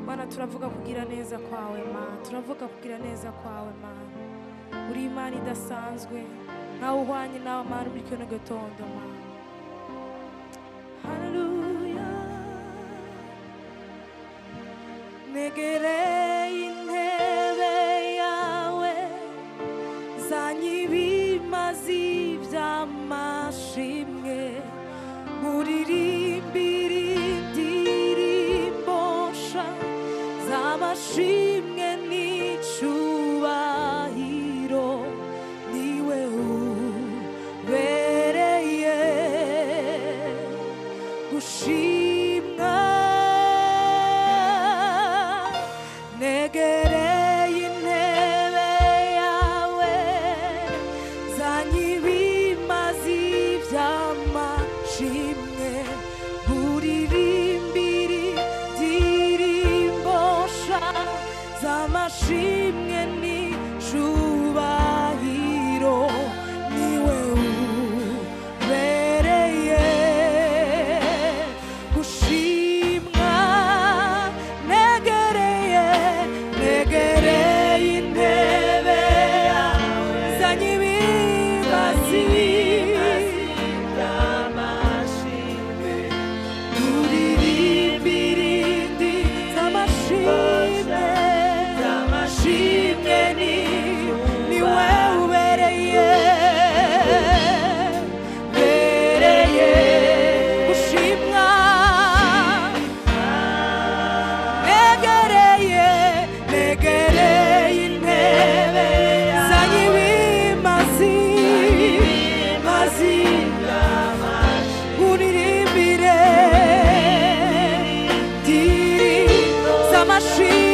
Mana turavuga kugira neza kwawe Mana, turavuga kugira neza kwawe Mana. Uri Imana idasanzwe, ntawe uhwanye nawe Mana muri kino gitondo Mana. Haleluya. Negereye intebe yawe, zanye ibimazi by'amashimwe, muririmbire indirimbo nsha z'amashimwe n'icubahiro, niwe ubereye gushimwa. Negereye intebe yawe, zanye ibimazi by'amashimwe, muririmbire indirimbo nsha z'amashimwe n'icubahiro, niwe ubereye gushimwa. Negereye intebe yawe, zanye ibimazi by'amashimwe, muririmbire z'amashimwe niwe ubereye gushimwa. Negereye intebe, zanye ibimazi uririmbire z'amashimwe